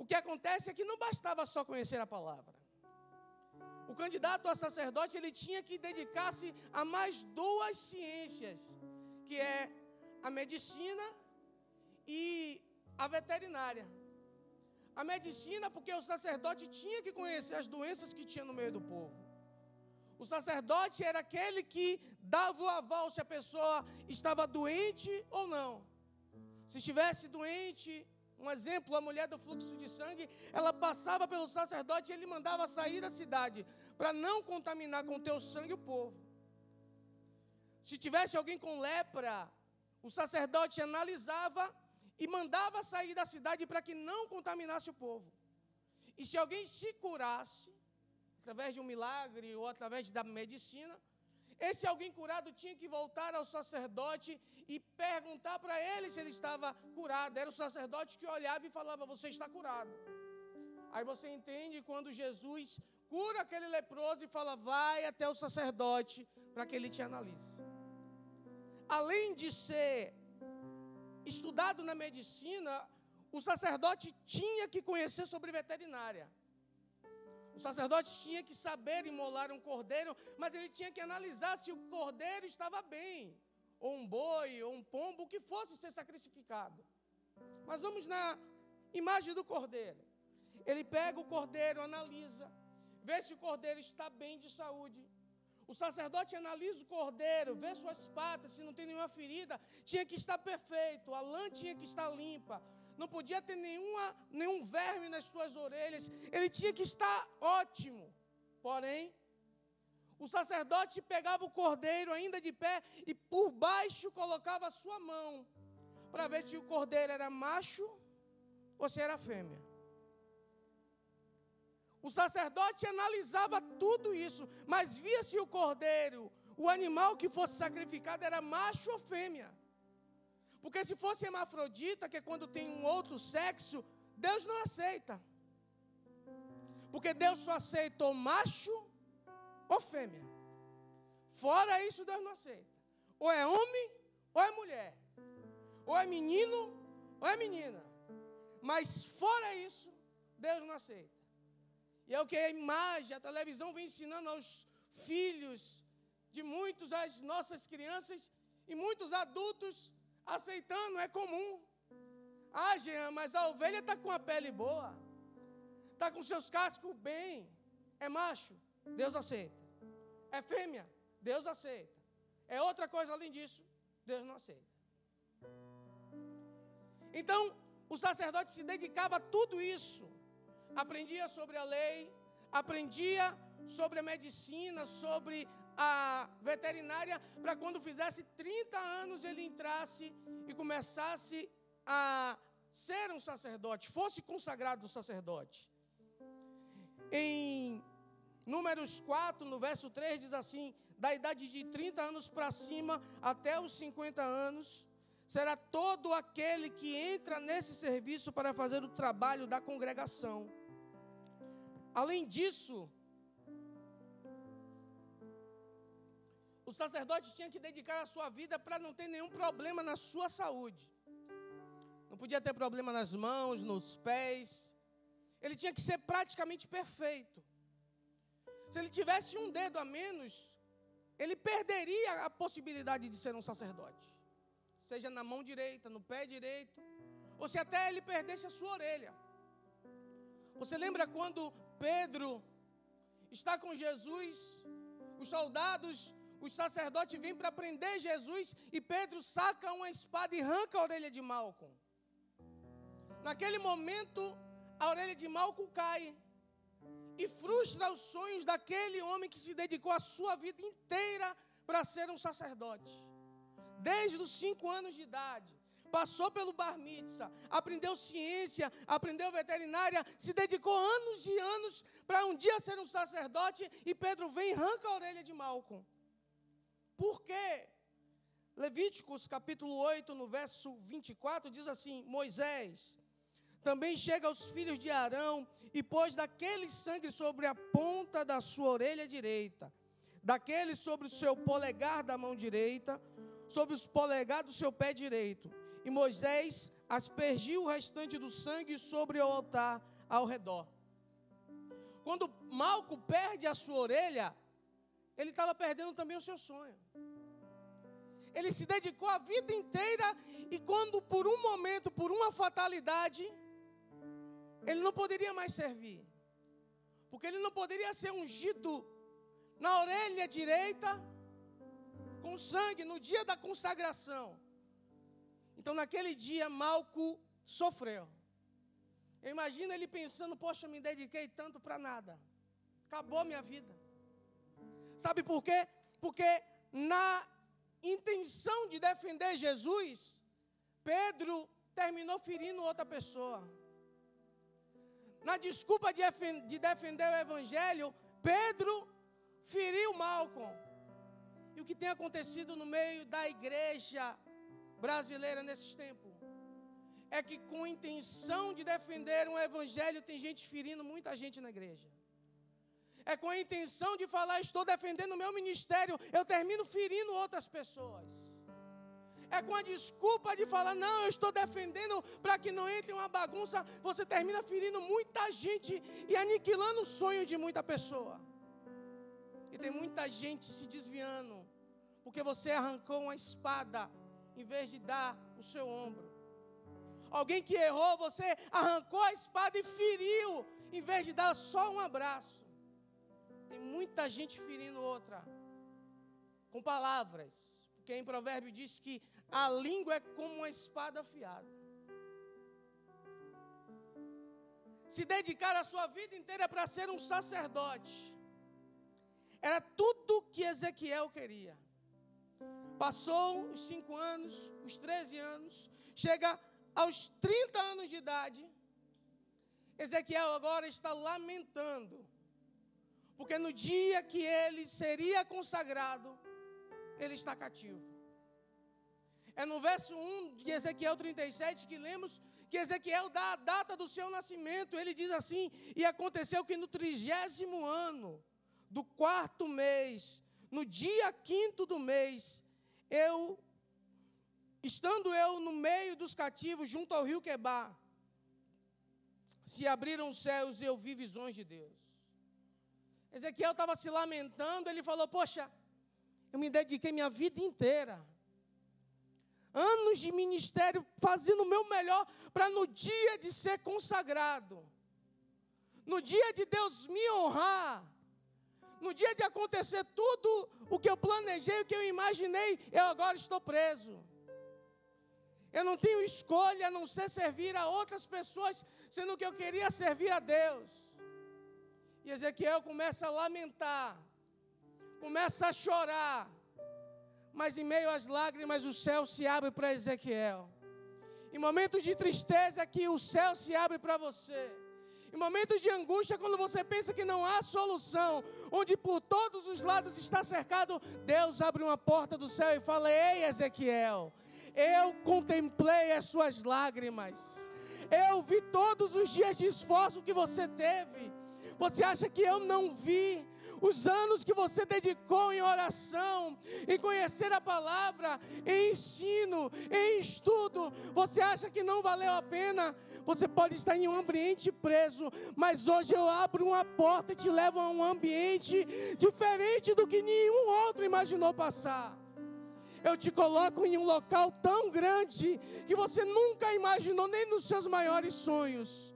O que acontece é que não bastava só conhecer a palavra. O candidato a sacerdote, ele tinha que dedicar-se a mais duas ciências, que é a medicina e a veterinária. A medicina, porque o sacerdote tinha que conhecer as doenças que tinha no meio do povo. O sacerdote era aquele que dava o aval se a pessoa estava doente ou não. Se estivesse doente, um exemplo, a mulher do fluxo de sangue, ela passava pelo sacerdote e ele mandava sair da cidade, para não contaminar com o teu sangue o povo. Se tivesse alguém com lepra, o sacerdote analisava e mandava sair da cidade para que não contaminasse o povo. E se alguém se curasse, através de um milagre ou através da medicina, esse alguém curado tinha que voltar ao sacerdote e perguntar para ele se ele estava curado. Era o sacerdote que olhava e falava: você está curado. Aí você entende quando Jesus cura aquele leproso e fala: vai até o sacerdote para que ele te analise. Além de ser estudado na medicina, o sacerdote tinha que conhecer sobre veterinária. O sacerdote tinha que saber imolar um cordeiro, mas ele tinha que analisar se o cordeiro estava bem, ou um boi, ou um pombo, o que fosse ser sacrificado. Mas vamos na imagem do cordeiro. Ele pega o cordeiro, analisa, vê se o cordeiro está bem de saúde. O sacerdote analisa o cordeiro, vê suas patas, se não tem nenhuma ferida, tinha que estar perfeito, a lã tinha que estar limpa. Não podia ter nenhum verme nas suas orelhas. Ele tinha que estar ótimo. Porém, o sacerdote pegava o cordeiro ainda de pé e por baixo colocava a sua mão para ver se o cordeiro era macho ou se era fêmea. O sacerdote analisava tudo isso, mas via se o cordeiro, o animal que fosse sacrificado, era macho ou fêmea. Porque se fosse hermafrodita, que é quando tem um outro sexo, Deus não aceita. Porque Deus só aceita ou macho ou fêmea. Fora isso, Deus não aceita. Ou é homem ou é mulher. Ou é menino ou é menina. Mas fora isso, Deus não aceita. E é o que a imagem, a televisão vem ensinando aos filhos de muitos, as nossas crianças e muitos adultos, aceitando, é comum. Ah, Jean, mas a ovelha está com a pele boa, está com seus cascos bem, é macho, Deus aceita. É fêmea, Deus aceita. É outra coisa além disso, Deus não aceita. Então, o sacerdote se dedicava a tudo isso. Aprendia sobre a lei, aprendia sobre a medicina, sobre a veterinária, para quando fizesse 30 anos ele entrasse e começasse a ser um sacerdote, fosse consagrado sacerdote. Em Números 4, no verso 3, diz assim: da idade de 30 anos para cima até os 50 anos, será todo aquele que entra nesse serviço para fazer o trabalho da congregação. Além disso, o sacerdote tinha que dedicar a sua vida para não ter nenhum problema na sua saúde. Não podia ter problema nas mãos, nos pés. Ele tinha que ser praticamente perfeito. Se ele tivesse um dedo a menos, ele perderia a possibilidade de ser um sacerdote. Seja na mão direita, no pé direito, ou se até ele perdesse a sua orelha. Você lembra quando Pedro está com Jesus, os soldados, os sacerdotes vêm para prender Jesus e Pedro saca uma espada e arranca a orelha de Malco. Naquele momento, a orelha de Malco cai e frustra os sonhos daquele homem que se dedicou a sua vida inteira para ser um sacerdote. Desde os 5 anos de idade, passou pelo bar mitzvah, aprendeu ciência, aprendeu veterinária, se dedicou anos e anos para um dia ser um sacerdote, e Pedro vem e arranca a orelha de Malco. Por quê? Levíticos capítulo 8, no verso 24, diz assim: Moisés também chega aos filhos de Arão e pôs daquele sangue sobre a ponta da sua orelha direita, daquele sobre o seu polegar da mão direita, sobre os polegares do seu pé direito. E Moisés aspergiu o restante do sangue sobre o altar, ao redor. Quando Malco perde a sua orelha, ele estava perdendo também o seu sonho. Ele se dedicou a vida inteira e quando por um momento, por uma fatalidade, ele não poderia mais servir. Porque ele não poderia ser ungido na orelha direita com sangue no dia da consagração. Então naquele dia Malco sofreu. Eu imagino ele pensando, poxa, me dediquei tanto para nada. Acabou minha vida. Sabe por quê? Porque na intenção de defender Jesus, Pedro terminou ferindo outra pessoa. Na desculpa de defender o Evangelho, Pedro feriu Malco. E o que tem acontecido no meio da igreja brasileira nesses tempos? É que com a intenção de defender um Evangelho, tem gente ferindo muita gente na igreja. É com a intenção de falar, estou defendendo o meu ministério, eu termino ferindo outras pessoas. É com a desculpa de falar, não, eu estou defendendo para que não entre uma bagunça, você termina ferindo muita gente e aniquilando o sonho de muita pessoa. E tem muita gente se desviando, porque você arrancou uma espada em vez de dar o seu ombro. Alguém que errou, você arrancou a espada e feriu, em vez de dar só um abraço. Tem muita gente ferindo outra, com palavras. Porque em Provérbio diz que a língua é como uma espada afiada. Se dedicar a sua vida inteira para ser um sacerdote, era tudo que Ezequiel queria. Passou os 5 anos, os 13 anos, chega aos 30 anos de idade, Ezequiel agora está lamentando, porque no dia que ele seria consagrado, ele está cativo. É no verso 1 de Ezequiel 37 que lemos que Ezequiel dá a data do seu nascimento. Ele diz assim, e aconteceu que no 30º ano do 4º mês, no dia 5º do mês, estando eu no meio dos cativos, junto ao rio Quebar, se abriram os céus e eu vi visões de Deus. Ezequiel estava se lamentando, ele falou, poxa, eu me dediquei minha vida inteira, anos de ministério, fazendo o meu melhor, para no dia de ser consagrado, no dia de Deus me honrar, no dia de acontecer tudo o que eu planejei, o que eu imaginei, eu agora estou preso. Eu não tenho escolha a não ser servir a outras pessoas, sendo que eu queria servir a Deus. E Ezequiel começa a lamentar, começa a chorar, mas em meio às lágrimas o céu se abre para Ezequiel. Em momentos de tristeza que o céu se abre para você. Em momentos de angústia, quando você pensa que não há solução, onde por todos os lados está cercado, Deus abre uma porta do céu e fala, ei Ezequiel, eu contemplei as suas lágrimas, eu vi todos os dias de esforço que você teve. Você acha que eu não vi os anos que você dedicou em oração, em conhecer a palavra, em ensino, em estudo? Você acha que não valeu a pena? Você pode estar em um ambiente preso, mas hoje eu abro uma porta e te levo a um ambiente diferente do que nenhum outro imaginou passar. Eu te coloco em um local tão grande que você nunca imaginou nem nos seus maiores sonhos.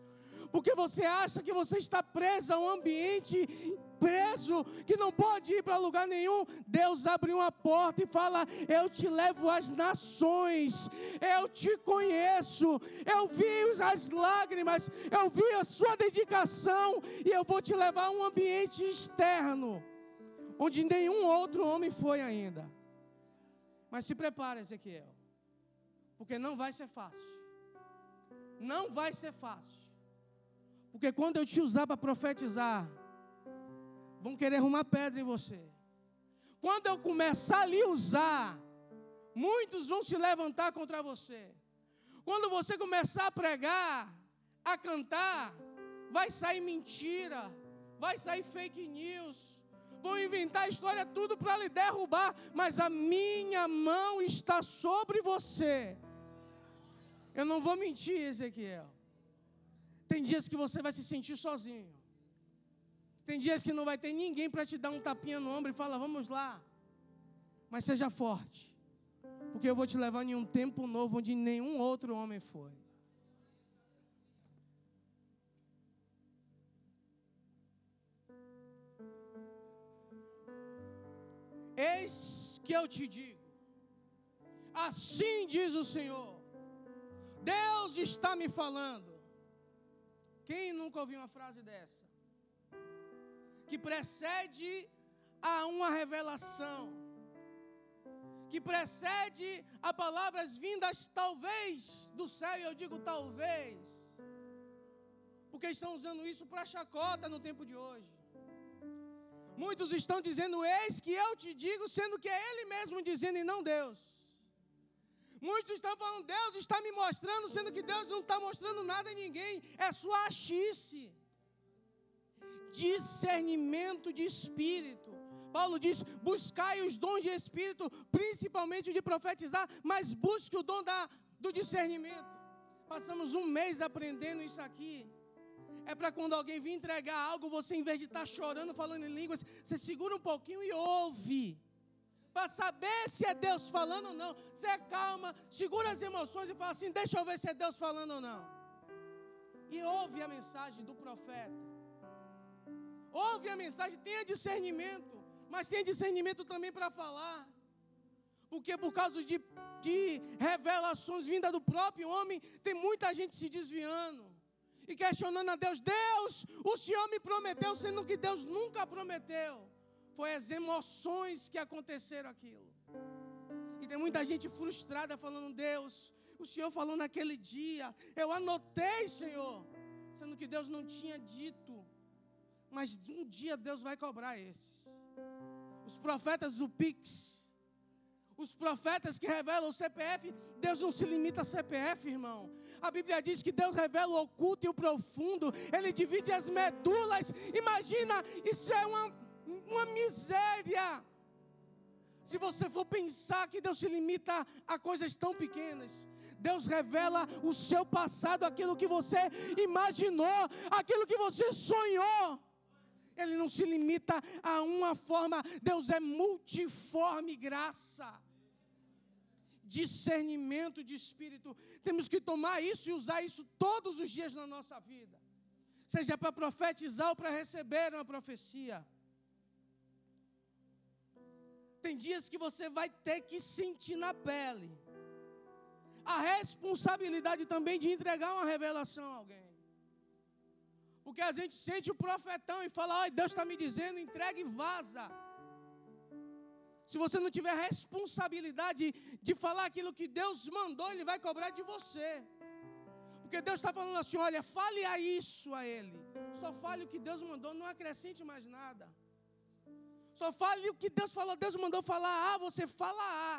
Porque você acha que você está preso a um ambiente preso, que não pode ir para lugar nenhum. Deus abre uma porta e fala, eu te levo às nações, eu te conheço, eu vi as lágrimas, eu vi a sua dedicação, e eu vou te levar a um ambiente externo, onde nenhum outro homem foi ainda. Mas se prepare, Ezequiel, porque não vai ser fácil. Não vai ser fácil. Porque quando eu te usar para profetizar, vão querer arrumar pedra em você. Quando eu começar a lhe usar, muitos vão se levantar contra você. Quando você começar a pregar, a cantar, vai sair mentira, vai sair fake news, vão inventar história tudo para lhe derrubar, mas a minha mão está sobre você. Eu não vou mentir, Ezequiel. Tem dias que você vai se sentir sozinho. Tem dias que não vai ter ninguém para te dar um tapinha no ombro e falar, vamos lá. Mas seja forte. Porque eu vou te levar em um tempo novo onde nenhum outro homem foi. Eis que eu te digo, assim diz o Senhor, Deus está me falando. Quem nunca ouviu uma frase dessa? Que precede a uma revelação, que precede a palavras vindas talvez do céu, e eu digo talvez, porque estão usando isso para chacota no tempo de hoje. Muitos estão dizendo, eis que eu te digo, sendo que é Ele mesmo dizendo e não Deus. Muitos estão falando, Deus está me mostrando, sendo que Deus não está mostrando nada a ninguém, é sua achice. Discernimento de espírito. Paulo diz, buscai os dons de espírito, principalmente de profetizar, mas busque o dom do discernimento. Passamos um mês aprendendo isso aqui. É para quando alguém vir entregar algo, você em vez de estar chorando, falando em línguas, você segura um pouquinho e ouve. Para saber se é Deus falando ou não. Você calma, segura as emoções e fala assim, deixa eu ver se é Deus falando ou não. E ouve a mensagem do profeta. Ouve a mensagem, tenha discernimento. Mas tenha discernimento também para falar. Porque por causa de revelações vindas do próprio homem, tem muita gente se desviando. E questionando a Deus, Deus, o Senhor me prometeu, sendo que Deus nunca prometeu. Foi as emoções que aconteceram aquilo. E tem muita gente frustrada falando, Deus, o Senhor falou naquele dia, eu anotei, Senhor, sendo que Deus não tinha dito. Mas um dia Deus vai cobrar esses. Os profetas do Pix, os profetas que revelam o CPF, Deus não se limita a CPF, irmão. A Bíblia diz que Deus revela o oculto e o profundo. Ele divide as medulas. Imagina, isso é uma miséria. Se você for pensar que Deus se limita a coisas tão pequenas. Deus revela o seu passado, aquilo que você imaginou, aquilo que você sonhou. Ele não se limita a uma forma. Deus é multiforme graça. Discernimento de espírito. Temos que tomar isso e usar isso todos os dias na nossa vida. Seja para profetizar ou para receber uma profecia. Tem dias que você vai ter que sentir na pele a responsabilidade também de entregar uma revelação a alguém. Porque a gente sente o profetão e fala, ai, Deus está me dizendo, entrega e vaza. Se você não tiver responsabilidade de falar aquilo que Deus mandou, Ele vai cobrar de você. Porque Deus está falando assim, olha, fale a isso a Ele. Só fale o que Deus mandou, não acrescente mais nada. Só fale o que Deus falou, Deus mandou falar A, você fala A.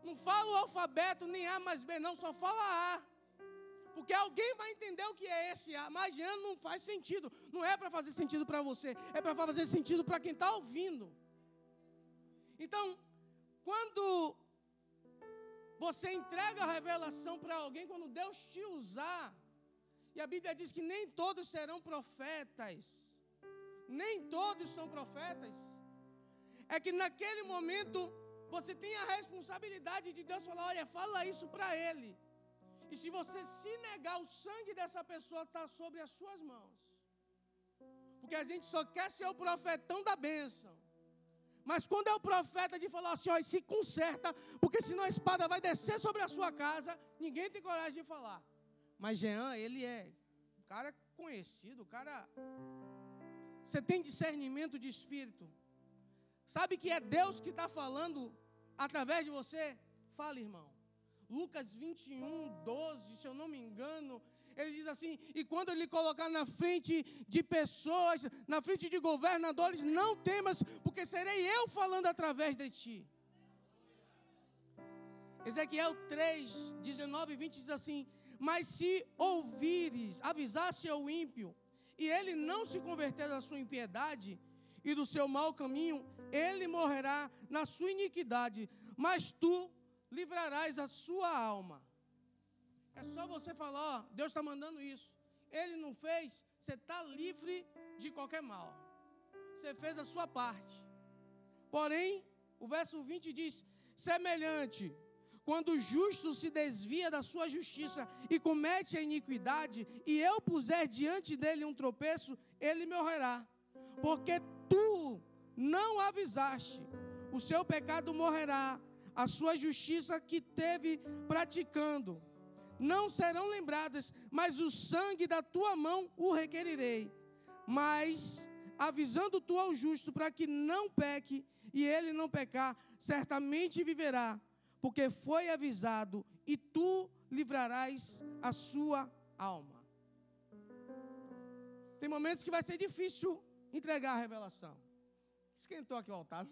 Não fala o alfabeto, nem A mais B, não, só fala A. Porque alguém vai entender o que é esse A, mas já não faz sentido. Não é para fazer sentido para você, é para fazer sentido para quem está ouvindo. Então, quando você entrega a revelação para alguém, quando Deus te usar, e a Bíblia diz que nem todos serão profetas, nem todos são profetas, é que naquele momento você tem a responsabilidade de Deus falar, olha, fala isso para ele. E se você se negar, o sangue dessa pessoa está sobre as suas mãos. Porque a gente só quer ser o profetão da bênção. Mas quando é o profeta de falar assim, ó, se conserta, porque senão a espada vai descer sobre a sua casa, ninguém tem coragem de falar. Mas Jean, ele é um cara conhecido, o cara... Você tem discernimento de espírito. Sabe que é Deus que está falando através de você? Fala, irmão. Lucas 21, 12, se eu não me engano, ele diz assim, e quando ele colocar na frente de pessoas, na frente de governadores, não temas, porque serei eu falando através de ti. Ezequiel 3, 19 e 20 diz assim, mas se ouvires, avisasse ao ímpio, e ele não se converter da sua impiedade e do seu mau caminho, ele morrerá na sua iniquidade, mas tu livrarás a sua alma. É só você falar, ó, Deus está mandando isso. ele não fez, você está livre de qualquer mal. Você fez a sua parte. Porém, o verso 20 diz, semelhante, quando o justo se desvia da sua justiça e comete a iniquidade, e eu puser diante dele um tropeço, ele morrerá. Porque tu não avisaste, o seu pecado morrerá, a sua justiça que teve praticando. Não serão lembradas, mas o sangue da tua mão o requerirei. Mas, avisando tu ao justo para que não peque, e ele não pecar, certamente viverá, porque foi avisado, e tu livrarás a sua alma. Tem momentos que vai ser difícil entregar a revelação. Esquentou aqui o altar.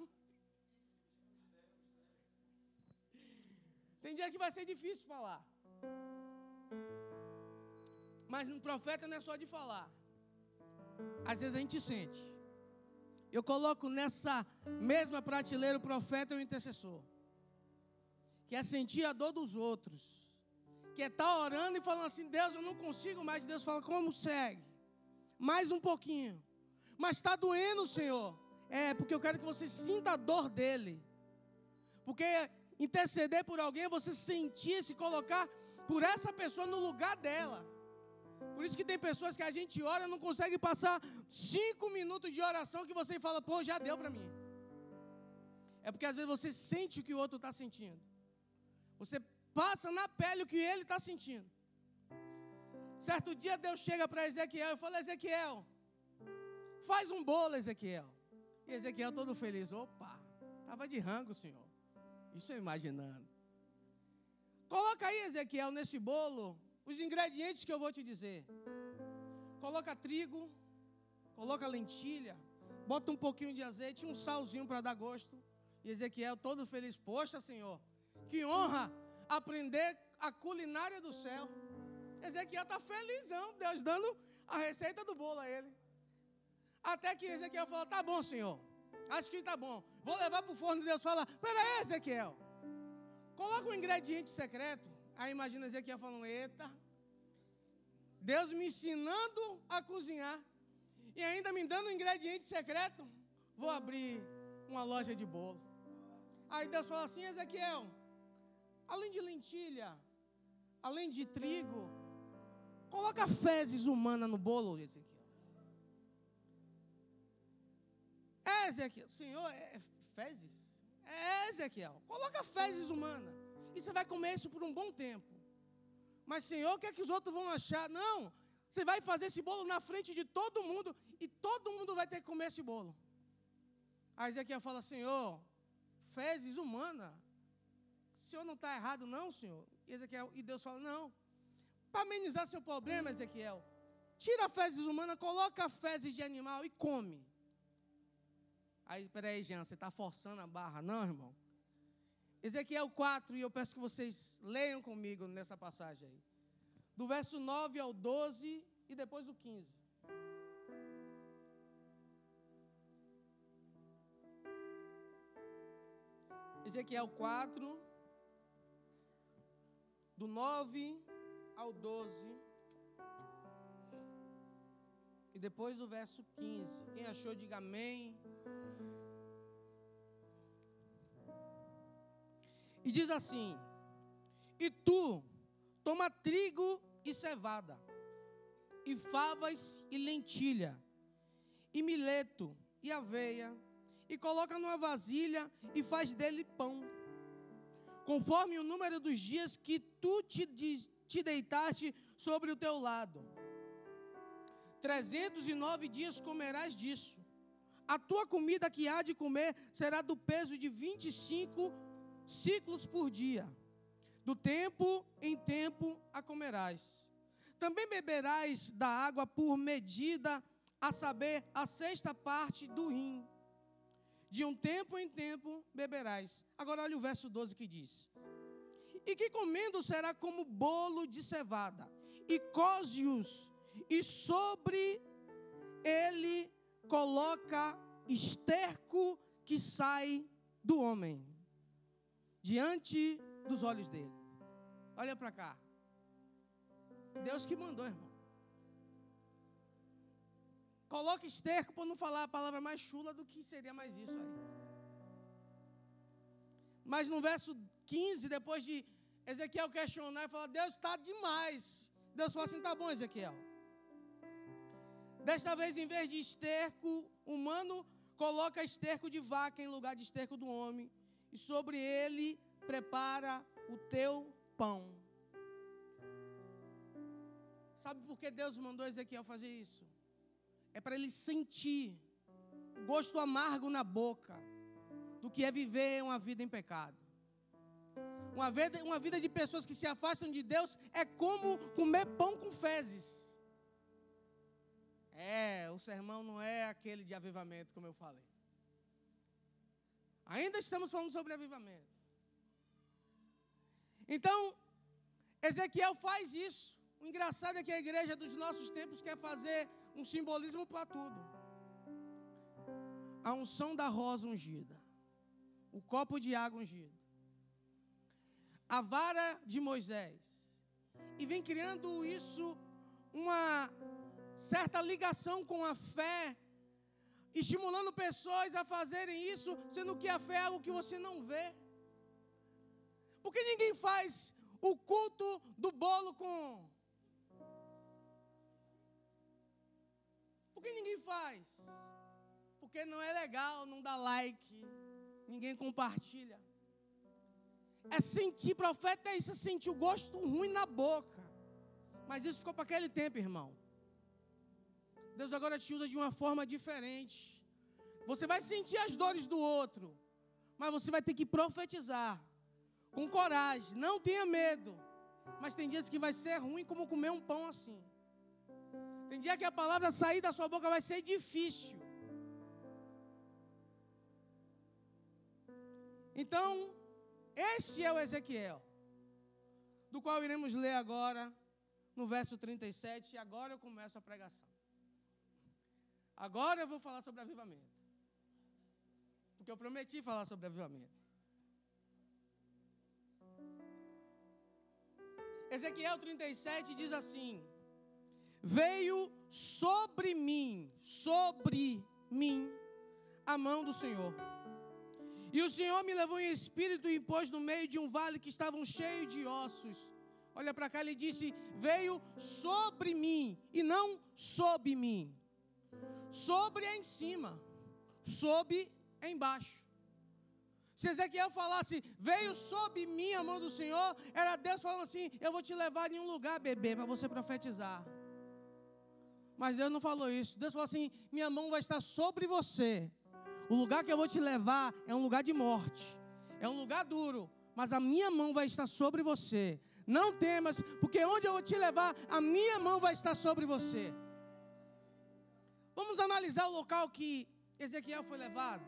Tem dia que vai ser difícil falar. Mas no profeta não é só de falar. Às vezes a gente sente. Eu coloco nessa mesma prateleira o profeta e o intercessor. Que é sentir a dor dos outros. Que é estar orando e falando assim, Deus, eu não consigo mais. Deus fala, como segue? Mais um pouquinho. Mas está doendo, Senhor. É, porque eu quero que você sinta a dor dele. Porque interceder por alguém é você sentir, se colocar por essa pessoa no lugar dela. Por isso que tem pessoas que a gente ora e não consegue passar 5 minutos de oração que você fala, pô, já deu para mim. É porque às vezes você sente o que o outro está sentindo. Você passa na pele o que ele está sentindo. Certo dia Deus chega para Ezequiel e fala, Ezequiel, faz um bolo, Ezequiel. E Ezequiel todo feliz, opa, estava de rango, Senhor. Isso eu imaginando. Coloca aí, Ezequiel, nesse bolo, os ingredientes que eu vou te dizer. Coloca trigo, coloca lentilha, bota um pouquinho de azeite, um salzinho para dar gosto. E Ezequiel todo feliz, poxa, Senhor, que honra aprender a culinária do céu. Ezequiel está felizão, Deus dando a receita do bolo a ele. Até que Ezequiel fala, tá bom, Senhor, acho que tá bom. Vou levar para o forno. Deus fala, peraí, Ezequiel, coloca um ingrediente secreto. Aí imagina Ezequiel falando, eita, Deus me ensinando a cozinhar e ainda me dando um ingrediente secreto, vou abrir uma loja de bolo. Aí Deus fala assim, Ezequiel, além de lentilha, além de trigo, coloca fezes humanas no bolo, Ezequiel. É, Ezequiel, Senhor, fezes? É, Ezequiel, coloca fezes humanas. E você vai comer isso por um bom tempo. Mas, Senhor, o que é que os outros vão achar? Não, você vai fazer esse bolo na frente de todo mundo e todo mundo vai ter que comer esse bolo. Aí Ezequiel fala, Senhor, fezes humanas. O Senhor não está errado não, Senhor? E Deus fala, não. Para amenizar seu problema, Ezequiel, tira a fezes humana, coloca fezes de animal e come. Aí, peraí, Jean, você está forçando a barra. Não, irmão. Ezequiel 4, e eu peço que vocês leiam comigo nessa passagem aí. Do verso 9 ao 12 e depois o 15. Ezequiel 4, do 9 ao 12. E depois o verso 15. Quem achou, diga amém. E diz assim, e tu, toma trigo e cevada, e favas e lentilha, e mileto e aveia, e coloca numa vasilha e faz dele pão, conforme o número dos dias que tu te deitaste sobre o teu lado. 309 dias comerás disso. A tua comida que há de comer será do peso de 25 ciclos por dia. Do tempo em tempo a comerás. Também beberás da água por medida, a saber, a 6ª parte do rim. De um tempo em tempo beberás. Agora olha o verso 12 que diz. E que comendo será como bolo de cevada, e coze-os, e sobre ele coloca esterco que sai do homem, diante dos olhos dele. Olha para cá. Deus que mandou, irmão. coloca esterco para não falar a palavra mais chula do que seria mais isso aí. Mas no verso 15, depois de Ezequiel questionar e falar, Deus está demais. Deus fala assim, tá bom, Ezequiel. Desta vez, em vez de esterco humano, coloca esterco de vaca em lugar de esterco do homem. E sobre ele prepara o teu pão. Sabe por que Deus mandou Ezequiel fazer isso? É para ele sentir o gosto amargo na boca do que é viver uma vida em pecado. Uma vida de pessoas que se afastam de Deus é como comer pão com fezes. O sermão não é aquele de avivamento, como eu falei. Ainda estamos falando sobre avivamento. Então, Ezequiel faz isso. O engraçado é que a igreja dos nossos tempos quer fazer um simbolismo para tudo. A unção da rosa ungida. O copo de água ungido. A vara de Moisés. E vem criando isso uma certa ligação com a fé, estimulando pessoas a fazerem isso, sendo que a fé é algo que você não vê. Porque ninguém faz o culto do bolo com... Por que ninguém faz? Porque não é legal, não dá like, ninguém compartilha. É sentir, profeta é isso, é sentir o gosto ruim na boca. Mas isso ficou para aquele tempo, irmão. Deus agora te usa de uma forma diferente. Você vai sentir as dores do outro, mas você vai ter que profetizar com coragem, não tenha medo. Mas tem dias que vai ser ruim como comer um pão assim. Tem dia que a palavra sair da sua boca vai ser difícil. Então, esse é o Ezequiel, do qual iremos ler agora, no verso 37, e agora eu começo a pregação. Agora eu vou falar sobre avivamento. Porque eu prometi falar sobre avivamento. Ezequiel 37 diz assim: veio sobre mim, a mão do Senhor. E o Senhor me levou em espírito e pôs no meio de um vale que estavam cheio de ossos. Olha para cá, ele disse, veio sobre mim e não sob mim. Sobre é em cima, sob é embaixo. Se Ezequiel falasse, veio sob mim a mão do Senhor, era Deus falando assim, eu vou te levar em um lugar, bebê, para você profetizar. Mas Deus não falou isso. Deus falou assim, minha mão vai estar sobre você. O lugar que eu vou te levar é um lugar de morte, é um lugar duro, mas a minha mão vai estar sobre você. Não temas, porque onde eu vou te levar, a minha mão vai estar sobre você. Vamos analisar o local que Ezequiel foi levado.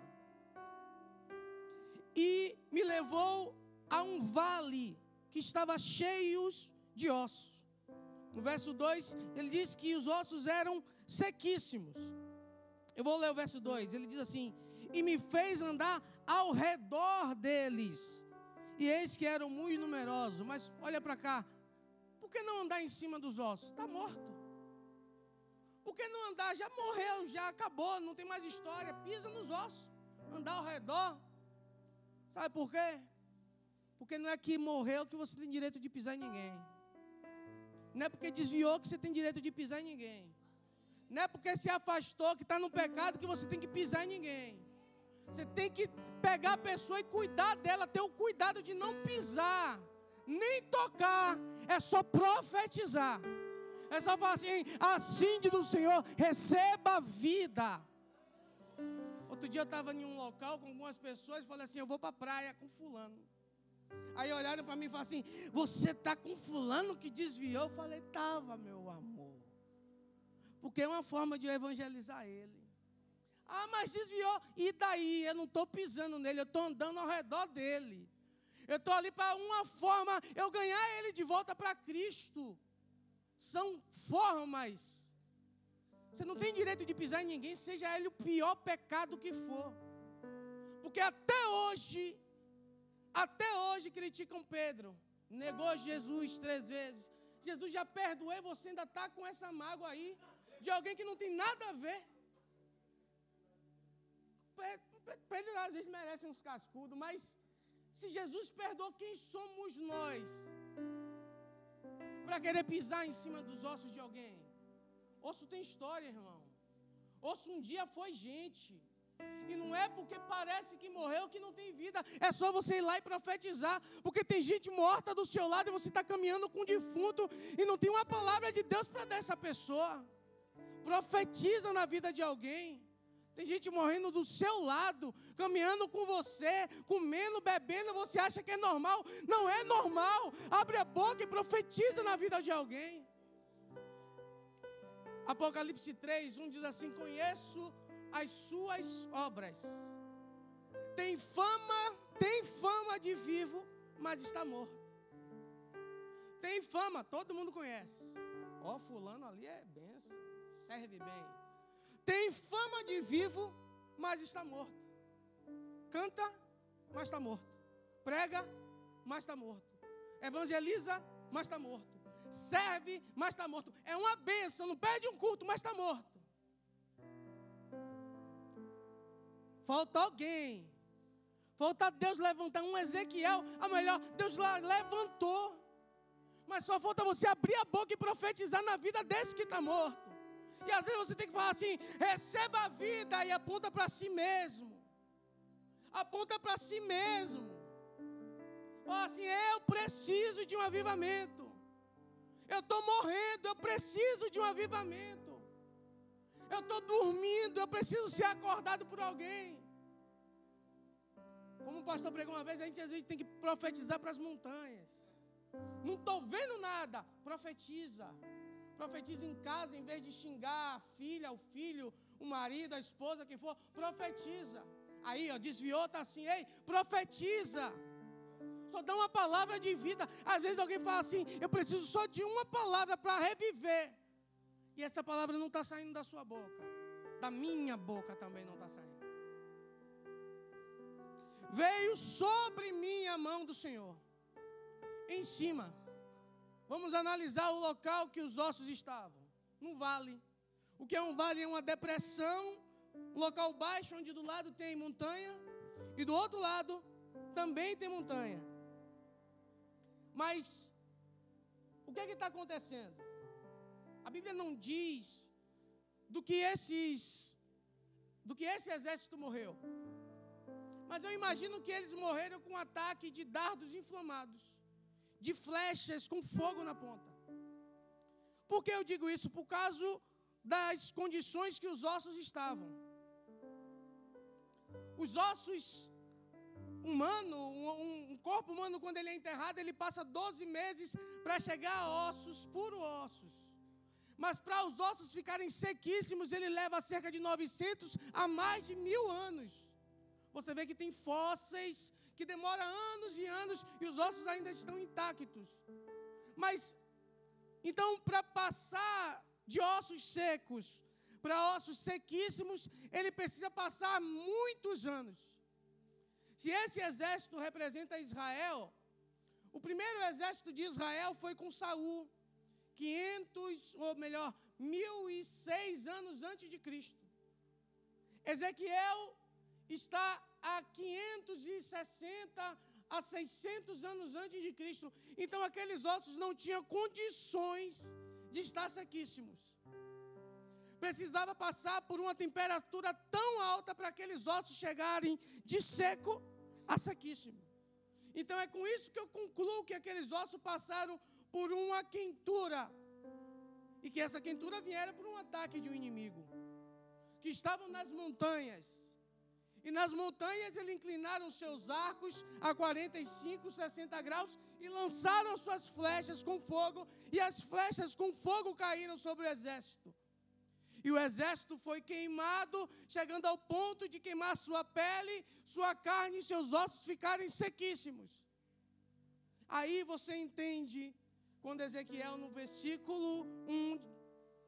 E me levou a um vale que estava cheio de ossos. No verso 2, ele diz que os ossos eram sequíssimos. Eu vou ler o verso 2, ele diz assim, e me fez andar ao redor deles. E eis que eram muito numerosos. Mas olha para cá, por que não andar em cima dos ossos? Está morto. Por que não andar? Já morreu, já acabou, não tem mais história. Pisa nos ossos, andar ao redor. Sabe por quê? Porque não é que morreu que você tem direito de pisar em ninguém. Não é porque desviou que você tem direito de pisar em ninguém. Não é porque se afastou que está no pecado que você tem que pisar em ninguém. Você tem que pegar a pessoa e cuidar dela, ter o cuidado de não pisar, nem tocar, é só profetizar. É só falar assim, assim diz o Senhor, receba a vida. Outro dia eu estava em um local com algumas pessoas e falei assim, eu vou para a praia com fulano. Aí olharam para mim e falaram assim, você está com fulano que desviou? Eu falei, estava, meu amor. Porque é uma forma de eu evangelizar ele. Ah, mas desviou. E daí? Eu não estou pisando nele, eu estou andando ao redor dele. Eu estou ali para uma forma, eu ganhar ele de volta para Cristo. São formas. Você não tem direito de pisar em ninguém, seja ele o pior pecado que for. Porque até hoje criticam Pedro. Negou Jesus 3 vezes. Jesus já perdoou e você ainda está com essa mágoa aí de alguém que não tem nada a ver. Pedro às vezes merece uns cascudos, mas se Jesus perdoou, quem somos nós para querer pisar em cima dos ossos de alguém? Osso tem história, irmão. Osso um dia foi gente. E não é porque parece que morreu que não tem vida. É só você ir lá e profetizar. Porque tem gente morta do seu lado e você está caminhando com um defunto e não tem uma palavra de Deus para dar essa pessoa. Profetiza na vida de alguém. Tem gente morrendo do seu lado, caminhando com você, comendo, bebendo, você acha que é normal. Não é normal. Abre a boca e profetiza na vida de alguém. Apocalipse 3, 1 diz assim: conheço as suas obras. Tem fama de vivo, mas está morto. Tem fama, todo mundo conhece. Ó, fulano ali é benção, serve bem. Tem fama de vivo, mas está morto. Canta, mas está morto. Prega, mas está morto. Evangeliza, mas está morto. Serve, mas está morto. É uma bênção, não perde um culto, mas está morto. Falta alguém. Falta Deus levantar um Ezequiel. A melhor, Deus levantou. Mas só falta você abrir a boca e profetizar na vida desse que está morto. E às vezes você tem que falar assim: receba a vida, e aponta para si mesmo. Aponta para si mesmo. Fala assim: eu preciso de um avivamento. Eu estou morrendo, eu preciso de um avivamento. Eu estou dormindo, eu preciso ser acordado por alguém. Como o pastor pregou uma vez, a gente às vezes tem que profetizar para as montanhas. Não estou vendo nada, profetiza. Profetiza em casa, em vez de xingar a filha, o filho, o marido, a esposa, quem for, profetiza. Aí, ó, desviou, está assim: ei, profetiza. Só dá uma palavra de vida. Às vezes alguém fala assim: eu preciso só de uma palavra para reviver. E essa palavra não está saindo da sua boca. Da minha boca também não está saindo. Veio sobre mim a mão do Senhor. Em cima. Vamos analisar o local que os ossos estavam. Num vale. O que é um vale? É uma depressão. Um local baixo, onde do lado tem montanha. E do outro lado também tem montanha. Mas o que está acontecendo? A Bíblia não diz do que esse exército morreu. Mas eu imagino que eles morreram com um ataque de dardos inflamados, de flechas com fogo na ponta. Por que eu digo isso? Por causa das condições que os ossos estavam. Os ossos humanos, um corpo humano, quando ele é enterrado, ele passa 12 meses para chegar a ossos, puros ossos. Mas para os ossos ficarem sequíssimos, ele leva cerca de 900 a mais de 1000 anos. Você vê que tem fósseis que demoram anos e anos e os ossos ainda estão intactos. Mas, então, para passar de ossos secos para ossos sequíssimos, ele precisa passar muitos anos. Se esse exército representa Israel, o primeiro exército de Israel foi com Saul, 1006 anos antes de Cristo. Ezequiel está a 560 a 600 anos antes de Cristo. Então aqueles ossos não tinham condições de estar sequíssimos. Precisava passar por uma temperatura tão alta para aqueles ossos chegarem de seco a sequíssimo. Então é com isso que eu concluo que aqueles ossos passaram por uma quentura. E que essa quentura viera por um ataque de um inimigo. Que estavam nas montanhas. E nas montanhas eles inclinaram seus arcos a 45, 60 graus e lançaram suas flechas com fogo. E as flechas com fogo caíram sobre o exército. E o exército foi queimado, chegando ao ponto de queimar sua pele, sua carne e seus ossos ficarem sequíssimos. Aí você entende quando Ezequiel, no versículo 1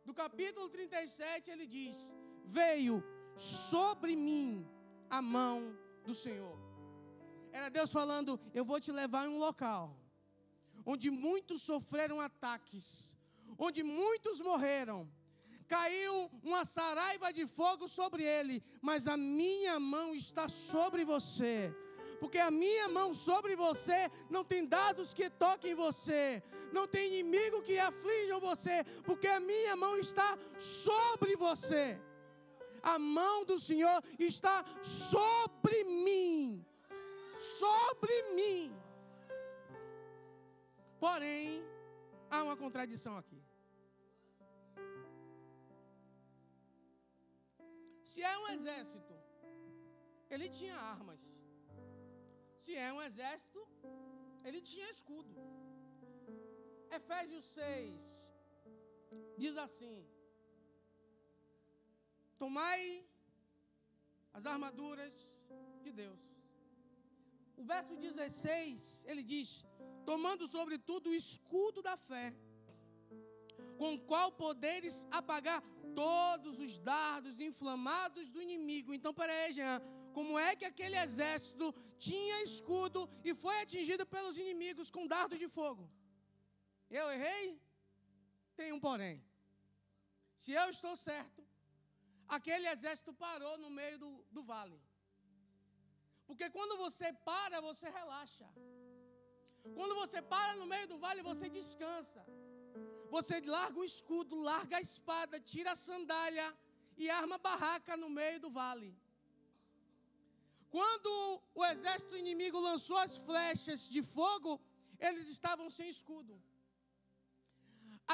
do capítulo 37, ele diz: veio sobre mim a mão do Senhor. Era Deus falando: eu vou te levar em um local onde muitos sofreram ataques, onde muitos morreram. Caiu uma saraiva de fogo sobre ele, mas a minha mão está sobre você. Porque a minha mão sobre você não tem dados que toquem você, não tem inimigo que aflijam você, porque a minha mão está sobre você. A mão do Senhor está sobre mim. Sobre mim. Porém, há uma contradição aqui. Se é um exército, ele tinha armas. Se é um exército, ele tinha escudo. Efésios 6 diz assim: tomai as armaduras de Deus. O verso 16, ele diz: tomando sobretudo o escudo da fé, com o qual poderes apagar todos os dardos inflamados do inimigo. Então, peraí, Jean, como é que aquele exército tinha escudo e foi atingido pelos inimigos com dardos de fogo? Eu errei? Tem um porém. Se eu estou certo, aquele exército parou no meio do vale. Porque quando você para, você relaxa. Quando você para no meio do vale, você descansa. Você larga o escudo, larga a espada, tira a sandália e arma a barraca no meio do vale. Quando o exército inimigo lançou as flechas de fogo, eles estavam sem escudo.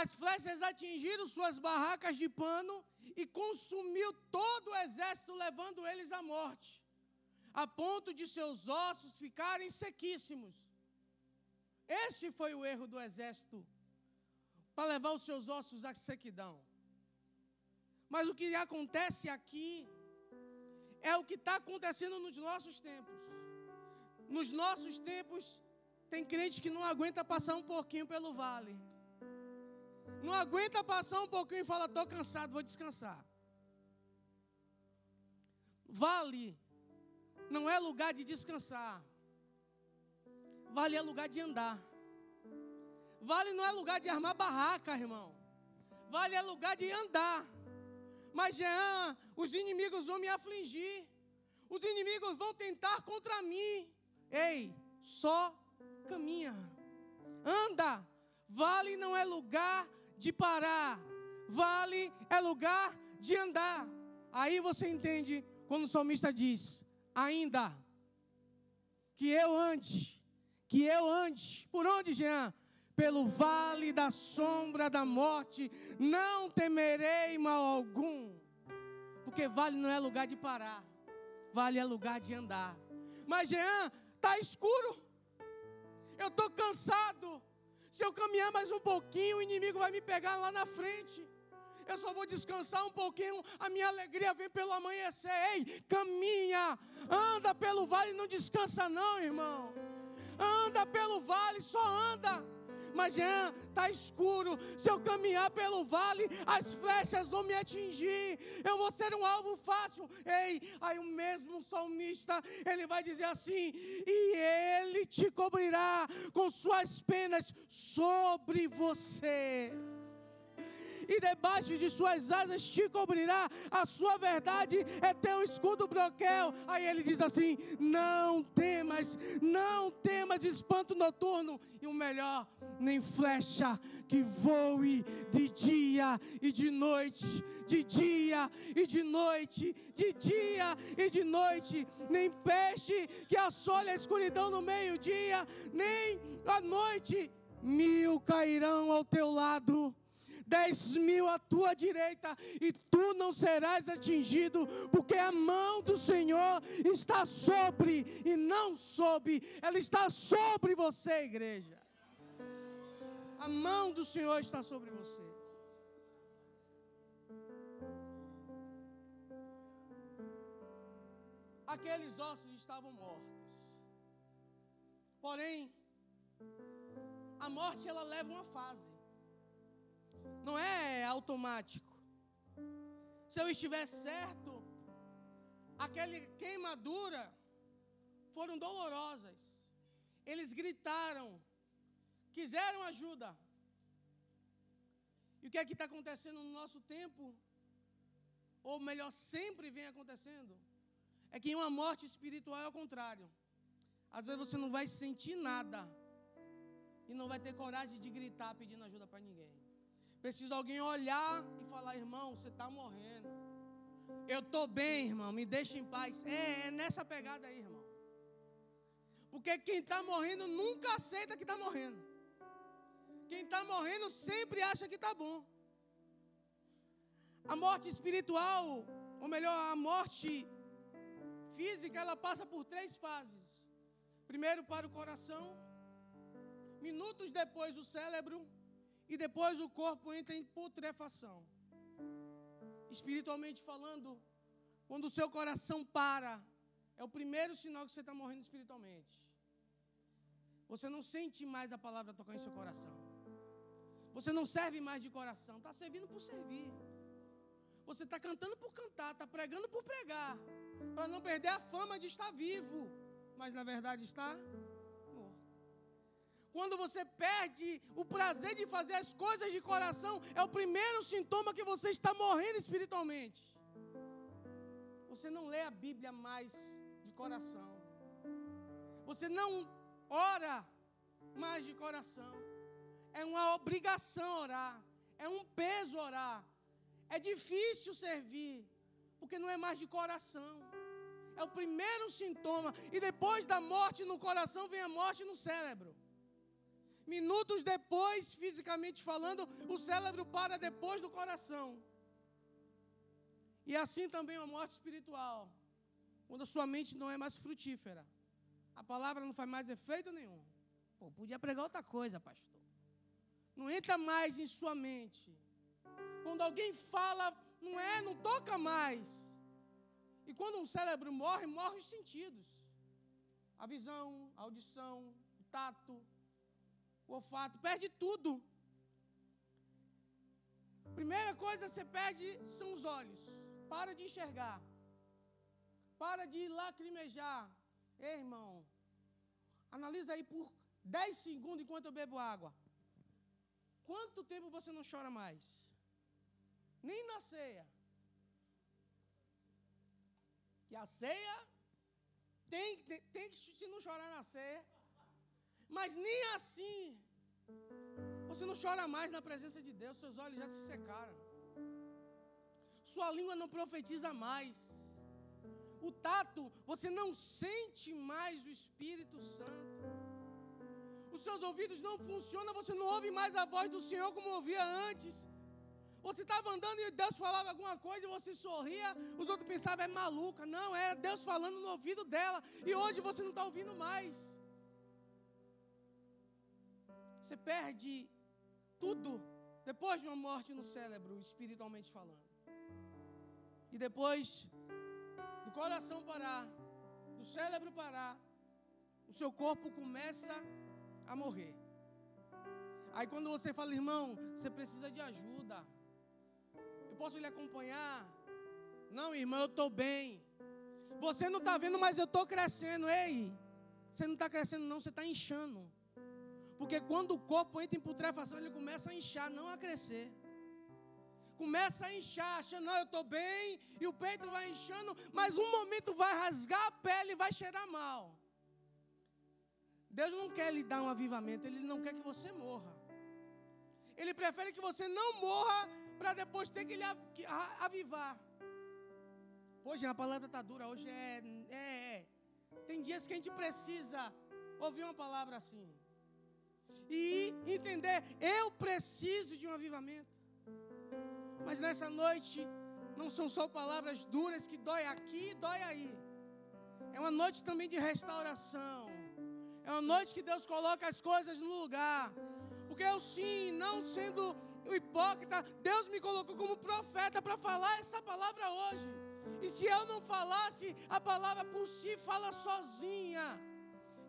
As flechas atingiram suas barracas de pano e consumiu todo o exército, levando eles à morte, a ponto de seus ossos ficarem sequíssimos. Este foi o erro do exército, para levar os seus ossos à sequidão. Mas o que acontece aqui é o que está acontecendo nos nossos tempos. Nos nossos tempos, tem crente que não aguenta passar um pouquinho pelo vale. Não aguenta passar um pouquinho e fala: estou cansado, vou descansar. Vale não é lugar de descansar. Vale é lugar de andar. Vale não é lugar de armar barraca, irmão. Vale é lugar de andar. Mas, Jean, os inimigos vão me afligir. Os inimigos vão tentar contra mim. Ei, só caminha. Anda. Vale não é lugar de parar. Vale é lugar de andar. Aí você entende quando o salmista diz: ainda que eu ande. Por onde, Jean? Pelo vale da sombra da morte, não temerei mal algum. Porque vale não é lugar de parar. Vale é lugar de andar. Mas, Jean, está escuro. Eu estou cansado. Se eu caminhar mais um pouquinho, o inimigo vai me pegar lá na frente. Eu só vou descansar um pouquinho, a minha alegria vem pelo amanhecer. Ei, caminha, anda pelo vale, não descansa não, irmão. Anda pelo vale, só anda. Mas, Jean, está escuro. Se eu caminhar pelo vale, as flechas vão me atingir. Eu vou ser um alvo fácil. Ei, aí o mesmo salmista, ele vai dizer assim: e ele te cobrirá com suas penas sobre você. E debaixo de suas asas te cobrirá, a sua verdade é teu escudo broquel. Aí ele diz assim: não temas espanto noturno, e o melhor, nem flecha que voe de dia e de noite, de dia e de noite, de dia e de noite, nem peste que assole a escuridão no meio-dia, nem à noite. 1000 cairão ao teu lado, 10.000 à tua direita, e tu não serás atingido, porque a mão do Senhor está sobre, e não sob, ela está sobre você, igreja. A mão do Senhor está sobre você. Aqueles ossos estavam mortos. Porém, a morte, ela leva uma fase. Não é automático. Se eu estiver certo, aquela queimadura foram dolorosas. Eles gritaram quiseram ajuda. E o que é que está acontecendo no nosso tempo? Ou melhor, sempre vem acontecendo, é que em uma morte espiritual é o contrário. Às vezes você não vai sentir nada e não vai ter coragem de gritar pedindo ajuda para ninguém. Precisa alguém olhar e falar: irmão, você está morrendo. Eu estou bem, irmão, me deixa em paz. É nessa pegada aí, irmão. Porque quem está morrendo nunca aceita que está morrendo. Quem está morrendo sempre acha que está bom. A morte espiritual, ou melhor, a morte física, ela passa por 3 fases. Primeiro para o coração, minutos depois o cérebro, e depois o corpo entra em putrefação. Espiritualmente falando, quando o seu coração para, é o primeiro sinal que você está morrendo espiritualmente. Você não sente mais a palavra tocar em seu coração. Você não serve mais de coração, está servindo por servir. Você está cantando por cantar, está pregando por pregar, para não perder a fama de estar vivo, mas na verdade está morto. Quando você perde o prazer de fazer as coisas de coração, é o primeiro sintoma que você está morrendo espiritualmente. Você não lê a Bíblia mais de coração. Você não ora mais de coração. É uma obrigação orar. É um peso orar. É difícil servir, porque não é mais de coração. É o primeiro sintoma. E depois da morte no coração, vem a morte no cérebro. Minutos depois, fisicamente falando, o cérebro para depois do coração. E assim também a morte espiritual. Quando a sua mente não é mais frutífera. A palavra não faz mais efeito nenhum. Pô, podia pregar outra coisa, pastor. Não entra mais em sua mente. Quando alguém fala, não toca mais. E quando um cérebro morre, morrem os sentidos. A visão, a audição, o tato, o olfato, perde tudo. Primeira coisa que você perde são os olhos. Para de enxergar. Para de lacrimejar. Ei, irmão, analisa aí por 10 segundos enquanto eu bebo água. Quanto tempo você não chora mais? Nem na ceia. Que a ceia tem que, se não chorar na ceia, mas nem assim você não chora mais na presença de Deus. Seus olhos já se secaram. Sua língua não profetiza mais. O tato, você não sente mais o Espírito Santo. Os seus ouvidos não funcionam, você não ouve mais a voz do Senhor como ouvia antes. Você estava andando e Deus falava alguma coisa e você sorria, os outros pensavam: é maluca. Não, era Deus falando no ouvido dela. E hoje você não está ouvindo mais. Você perde tudo depois de uma morte no cérebro, espiritualmente falando. E depois do coração parar, do cérebro parar, o seu corpo começa a morrer. Aí quando você fala: irmão, você precisa de ajuda, eu posso lhe acompanhar? Não, irmão, eu estou bem. Você não está vendo, mas eu estou crescendo. Ei, você não está crescendo não, você está inchando. Porque quando o corpo entra em putrefação, ele começa a inchar, não a crescer. Começa a inchar, achando: não, eu estou bem, e o peito vai inchando, mas um momento vai rasgar a pele e vai cheirar mal. Deus não quer lhe dar um avivamento, Ele não quer que você morra. Ele prefere que você não morra para depois ter que lhe avivar. Hoje a palavra está dura, hoje tem dias que a gente precisa ouvir uma palavra assim. E entender: eu preciso de um avivamento. Mas nessa noite, não são só palavras duras que dói aqui e dói aí. É uma noite também de restauração. É uma noite que Deus coloca as coisas no lugar. Porque eu sim, não sendo o hipócrita, Deus me colocou como profeta para falar essa palavra hoje. E se eu não falasse, a palavra por si fala sozinha.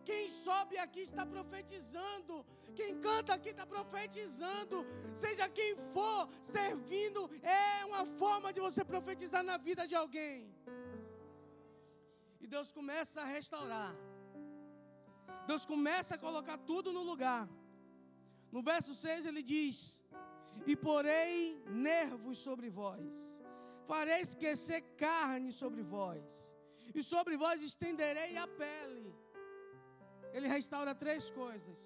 Quem sobe aqui está profetizando. Quem canta aqui está profetizando. Seja quem for servindo, é uma forma de você profetizar na vida de alguém. E Deus começa a restaurar. Deus começa a colocar tudo no lugar. No verso 6 ele diz: e porei nervos sobre vós, farei esquecer carne sobre vós, e sobre vós estenderei a pele. Ele restaura 3 coisas: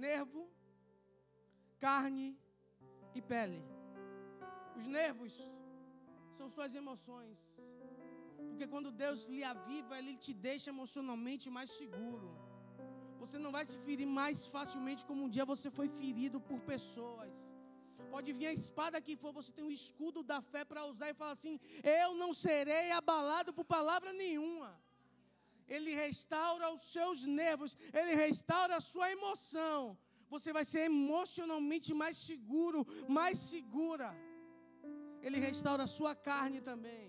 nervo, carne e pele. Os nervos são suas emoções, porque quando Deus lhe aviva, Ele te deixa emocionalmente mais seguro. Você não vai se ferir mais facilmente como um dia você foi ferido por pessoas. Pode vir a espada que for, você tem um escudo da fé para usar e falar assim: eu não serei abalado por palavra nenhuma. Ele restaura os seus nervos, Ele restaura a sua emoção. Você vai ser emocionalmente mais seguro, mais segura. Ele restaura a sua carne também,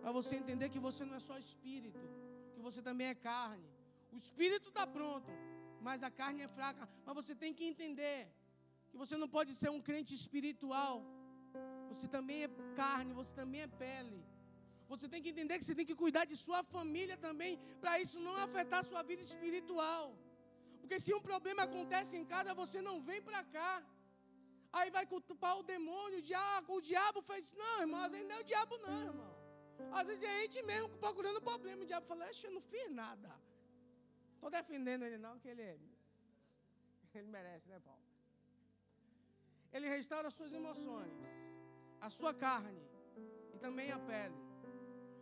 para você entender que você não é só espírito, que você também é carne. O espírito está pronto, mas a carne é fraca. Mas você tem que entender que você não pode ser um crente espiritual. Você também é carne, você também é pele. Você tem que entender que você tem que cuidar de sua família também, para isso não afetar a sua vida espiritual. Porque se um problema acontece em casa, você não vem para cá. Aí vai culpar o demônio, o diabo fez. Não, irmão, às vezes não é o diabo não, irmão. Às vezes é a gente mesmo procurando problema. O diabo fala: eu não fiz nada. Estou defendendo ele não, que ele merece, né, Paulo? Ele restaura as suas emoções, a sua carne e também a pele.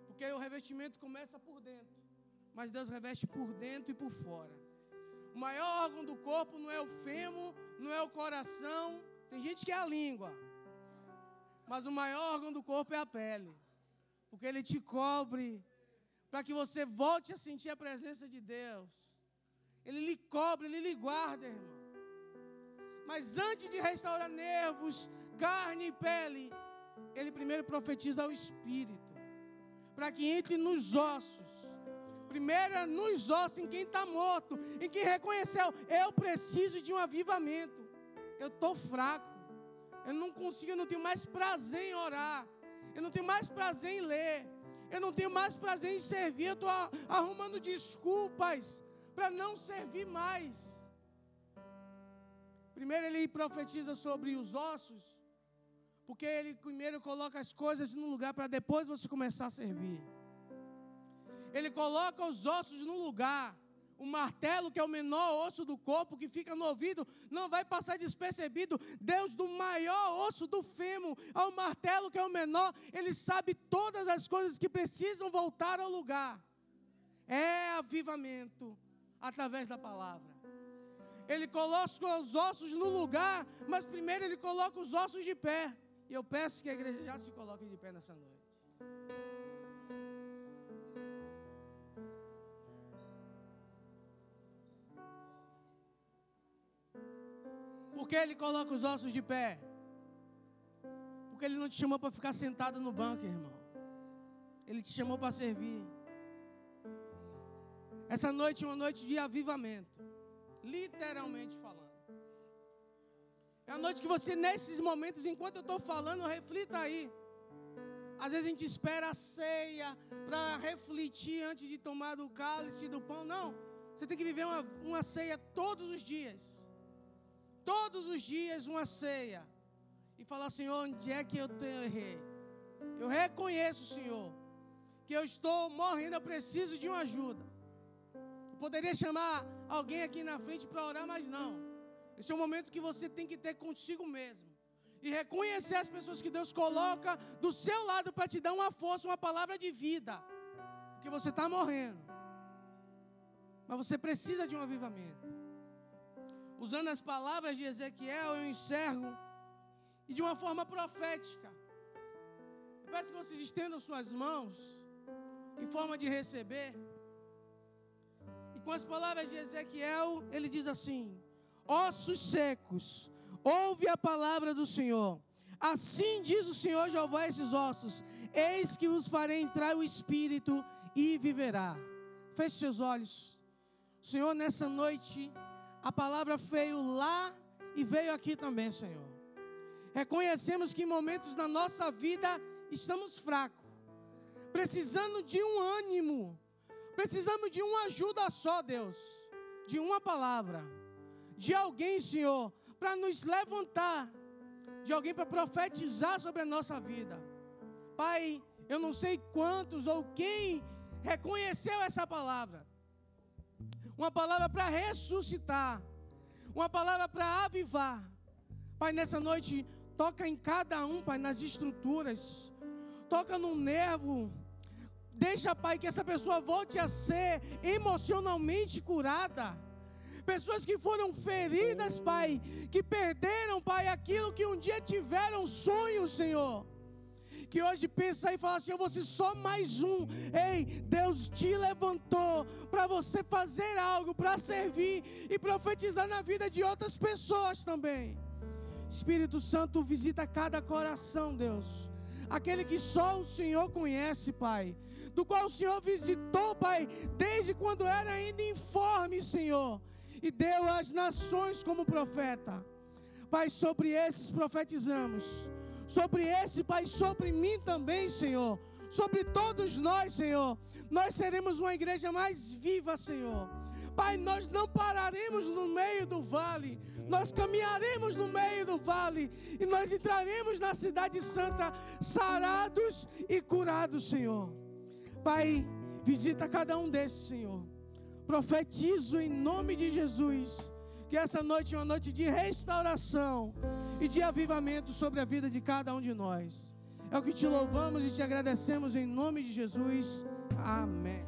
Porque o revestimento começa por dentro, mas Deus reveste por dentro e por fora. O maior órgão do corpo não é o fêmur, não é o coração. Tem gente que é a língua, mas o maior órgão do corpo é a pele, porque ele te cobre, para que você volte a sentir a presença de Deus. Ele lhe cobre, Ele lhe guarda, irmão. Mas antes de restaurar nervos, carne e pele, Ele primeiro profetiza ao Espírito, para que entre nos ossos. Primeiro é nos ossos, em quem está morto, em quem reconheceu: eu preciso de um avivamento. Eu estou fraco, eu não consigo, eu não tenho mais prazer em orar, eu não tenho mais prazer em ler, eu não tenho mais prazer em servir, eu estou arrumando desculpas para não servir mais. Primeiro ele profetiza sobre os ossos, porque ele primeiro coloca as coisas no lugar para depois você começar a servir. Ele coloca os ossos no lugar. O martelo, que é o menor osso do corpo, que fica no ouvido, não vai passar despercebido. Deus, do maior osso do fêmur ao martelo, que é o menor, Ele sabe todas as coisas que precisam voltar ao lugar. É avivamento através da palavra. Ele coloca os ossos no lugar, mas primeiro Ele coloca os ossos de pé. E eu peço que a igreja já se coloque de pé nessa noite. Por que Ele coloca os ossos de pé? Porque Ele não te chamou para ficar sentado no banco, irmão. Ele te chamou para servir. Essa noite é uma noite de avivamento, literalmente falando. É a noite que você, nesses momentos, enquanto eu estou falando, reflita aí. Às vezes a gente espera a ceia para refletir antes de tomar do cálice, do pão. Não, você tem que viver uma ceia todos os dias. Todos os dias uma ceia. E falar: Senhor, onde é que eu errei? Eu reconheço, Senhor, que eu estou morrendo, eu preciso de uma ajuda. Eu poderia chamar alguém aqui na frente para orar, mas não. Esse é um momento que você tem que ter consigo mesmo. E reconhecer as pessoas que Deus coloca do seu lado para te dar uma força, uma palavra de vida. Porque você está morrendo. Mas você precisa de um avivamento. Usando as palavras de Ezequiel, eu encerro, e de uma forma profética. Eu peço que vocês estendam suas mãos, em forma de receber. E com as palavras de Ezequiel, ele diz assim: ossos secos, ouve a palavra do Senhor. Assim diz o Senhor Jeová a esses ossos: eis que vos farei entrar o Espírito e viverá. Feche seus olhos. Senhor, nessa noite, a palavra veio lá e veio aqui também, Senhor. Reconhecemos que em momentos da nossa vida estamos fracos, precisando de um ânimo, precisamos de uma ajuda só, Deus, de uma palavra, de alguém, Senhor, para nos levantar, de alguém para profetizar sobre a nossa vida. Pai, eu não sei quantos ou quem reconheceu essa palavra. Uma palavra para ressuscitar, uma palavra para avivar. Pai, nessa noite, toca em cada um, Pai, nas estruturas, toca no nervo. Deixa, Pai, que essa pessoa volte a ser emocionalmente curada. Pessoas que foram feridas, Pai, que perderam, Pai, aquilo que um dia tiveram sonho, Senhor. Que hoje pensa e fala assim, eu vou ser só mais um. Ei, Deus te levantou para você fazer algo, para servir e profetizar na vida de outras pessoas também. Espírito Santo, visita cada coração, Deus. Aquele que só o Senhor conhece, Pai. Do qual o Senhor visitou, Pai, desde quando era ainda informe, Senhor. E deu às nações como profeta. Pai, sobre esses profetizamos. Sobre esse, Pai, sobre mim também, Senhor. Sobre todos nós, Senhor. Nós seremos uma igreja mais viva, Senhor. Pai, nós não pararemos no meio do vale. Nós caminharemos no meio do vale. E nós entraremos na cidade santa sarados e curados, Senhor. Pai, visita cada um desses, Senhor. Profetizo em nome de Jesus que essa noite é uma noite de restauração e de avivamento sobre a vida de cada um de nós. É o que te louvamos e te agradecemos em nome de Jesus. Amém.